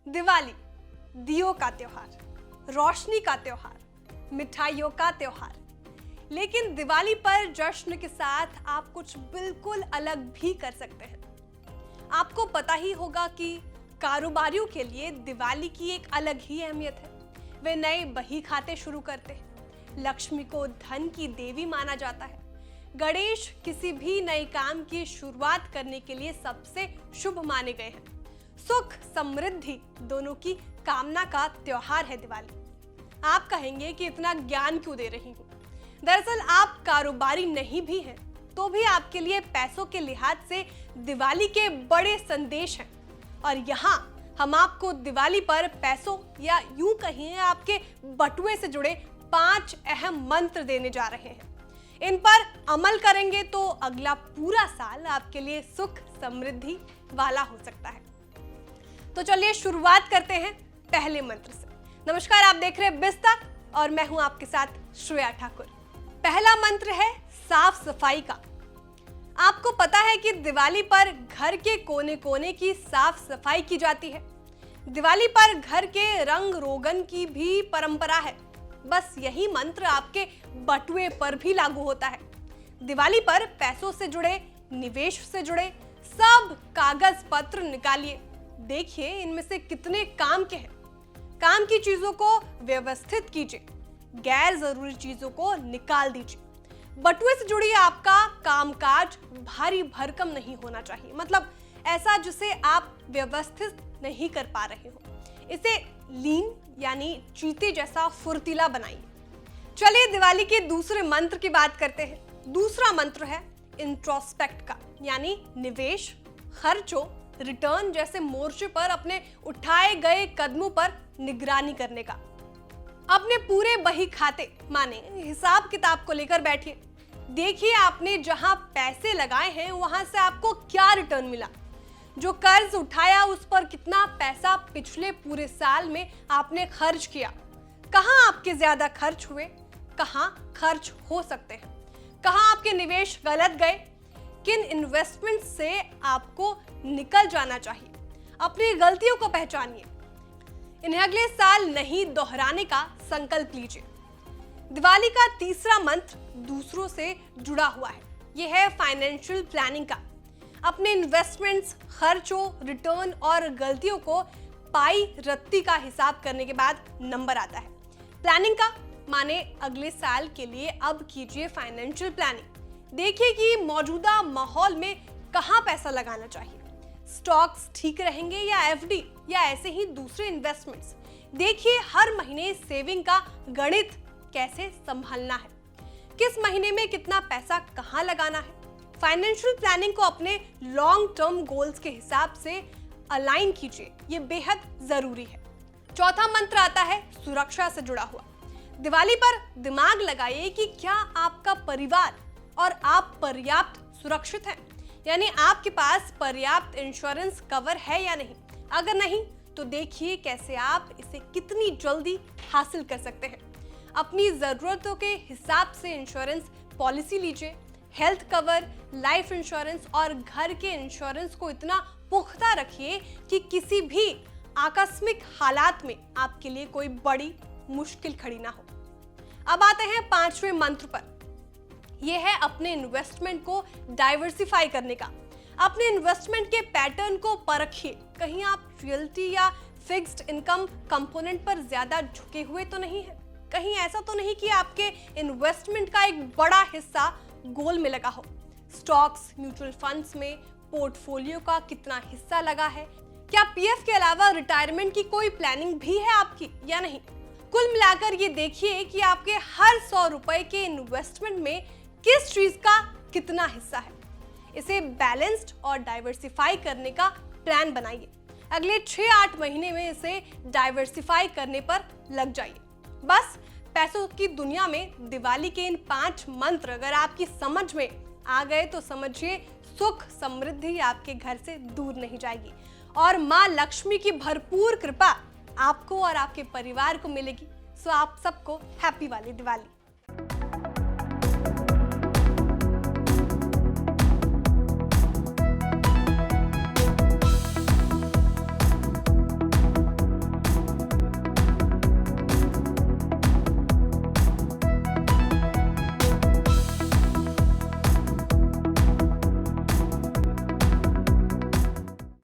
दिवाली दियों का त्योहार, रोशनी का त्योहार, मिठाइयों का त्योहार। लेकिन दिवाली पर जश्न के साथ आप कुछ बिल्कुल अलग भी कर सकते हैं। आपको पता ही होगा कि कारोबारियों के लिए दिवाली की एक अलग ही अहमियत है। वे नए बही खाते शुरू करते हैं। लक्ष्मी को धन की देवी माना जाता है। गणेश किसी भी नए काम की शुरुआत करने के लिए सबसे शुभ माने गए हैं। सुख समृद्धि दोनों की कामना का त्योहार है दिवाली। आप कहेंगे कि इतना ज्ञान क्यों दे रही हूँ? दरअसल आप कारोबारी नहीं भी हैं तो भी आपके लिए पैसों के लिहाज से दिवाली के बड़े संदेश हैं। और यहाँ हम आपको दिवाली पर पैसों या यूं कहिए आपके बटुए से जुड़े 5 अहम मंत्र देने जा रहे हैं। इन पर अमल करेंगे तो अगला पूरा साल आपके लिए सुख समृद्धि वाला हो सकता है। तो चलिए शुरुआत करते हैं पहले मंत्र से। नमस्कार, आप देख रहे हैं बिस्तक और मैं हूं आपके साथ श्रेया ठाकुर। पहला मंत्र है साफ सफाई का। आपको पता है कि दिवाली पर घर के कोने कोने की साफ सफाई की जाती है। दिवाली पर घर के रंग रोगन की भी परंपरा है। बस यही मंत्र आपके बटुए पर भी लागू होता है। दिवाली पर पैसों से जुड़े, निवेश से जुड़े सब कागज पत्र निकालिए। देखिए इनमें से कितने काम के हैं। काम की चीजों को व्यवस्थित कीजिए, गैर जरूरी चीजों को निकाल दीजिए। बटुए से जुड़ी आपका कामकाज भारी भरकम नहीं होना चाहिए, मतलब ऐसा जिसे आप व्यवस्थित नहीं कर पा रहे हो। इसे लीन यानी चीते जैसा फुर्तीला बनाइए। चलिए दिवाली के दूसरे मंत्र की बात करते हैं। दूसरा मंत्र है इंट्रोस्पेक्ट का, यानी निवेश, खर्चों, रिटर्न जैसे मोर्चे पर अपने उठाए गए कदमों पर निगरानी करने का। अपने पूरे बही खाते माने हिसाब किताब को लेकर बैठिए। देखिए आपने जहां पैसे लगाए हैं वहां से आपको क्या रिटर्न मिला। जो कर्ज उठाया उस पर कितना पैसा पिछले पूरे साल में आपने खर्च किया। कहां आपके ज्यादा खर्च हुए, कहां खर्च हो सकते हैं, कहां आपके निवेश गलत गए, किन इन्वेस्टमेंट से आपको निकल जाना चाहिए। अपनी गलतियों को पहचानिए, इन्हें अगले साल नहीं दोहराने का संकल्प लीजिए। दिवाली का तीसरा मंत्र दूसरों से जुड़ा हुआ है। यह है फाइनेंशियल प्लानिंग का। अपने इन्वेस्टमेंट्स, खर्चों, रिटर्न और गलतियों को पाई रत्ती का हिसाब करने के बाद नंबर आता है। प्लानिंग का माने अगले साल के लिए अब कीजिए फाइनेंशियल प्लानिंग। देखिए कि मौजूदा माहौल में कहां पैसा लगाना चाहिए। स्टॉक्स ठीक रहेंगे या एफडी या ऐसे ही दूसरे इन्वेस्टमेंट्स। देखिए हर महीने सेविंग का गणित कैसे संभालना है, किस महीने में कितना पैसा कहां लगाना है। फाइनेंशियल प्लानिंग को अपने लॉन्ग टर्म गोल्स के हिसाब से अलाइन कीजिए, ये बेहद जरूरी है। चौथा मंत्र आता है सुरक्षा से जुड़ा हुआ। दिवाली पर दिमाग लगाइए कि क्या आपका परिवार और आप पर्याप्त सुरक्षित हैं, यानी आपके पास पर्याप्त इंश्योरेंस कवर है या नहीं। अगर नहीं तो देखिए कैसे आप इसे कितनी जल्दी हासिल कर सकते हैं। अपनी जरूरतों के हिसाब से इंश्योरेंस पॉलिसी लीजिए। हेल्थ कवर, लाइफ इंश्योरेंस और घर के इंश्योरेंस को इतना पुख्ता रखिए कि किसी भी आकस्मिक हालात में आपके लिए कोई बड़ी मुश्किल खड़ी ना हो। अब आते हैं पांचवें मंत्र पर। यह है अपने इन्वेस्टमेंट को डाइवर्सिफाई करने का। अपने इन्वेस्टमेंट के पैटर्न को परखिए। कहीं आप रियल्टी या फिक्स्ड इनकम कंपोनेंट पर ज्यादा झुके हुए तो नहीं है। कहीं ऐसा तो नहीं कि आपके इन्वेस्टमेंट का एक बड़ा हिस्सा गोल में लगा हो। स्टॉक्स, म्यूचुअल फंड्स में पोर्टफोलियो का कितना हिस्सा लगा है। क्या पीएफ के अलावा रिटायरमेंट की कोई प्लानिंग भी है आपकी या नहीं। कुल मिलाकर ये देखिए कि आपके हर 100 रुपए के इन्वेस्टमेंट में किस चीज का कितना हिस्सा है। इसे बैलेंस्ड और डाइवर्सिफाई करने का प्लान बनाइए। अगले 6-8 महीने में इसे डाइवर्सिफाई करने पर लग जाइए। बस पैसों की दुनिया में दिवाली के इन 5 मंत्र अगर आपकी समझ में आ गए तो समझिए सुख समृद्धि आपके घर से दूर नहीं जाएगी और माँ लक्ष्मी की भरपूर कृपा आपको और आपके परिवार को मिलेगी। सो आप सबको हैप्पी वाली दिवाली।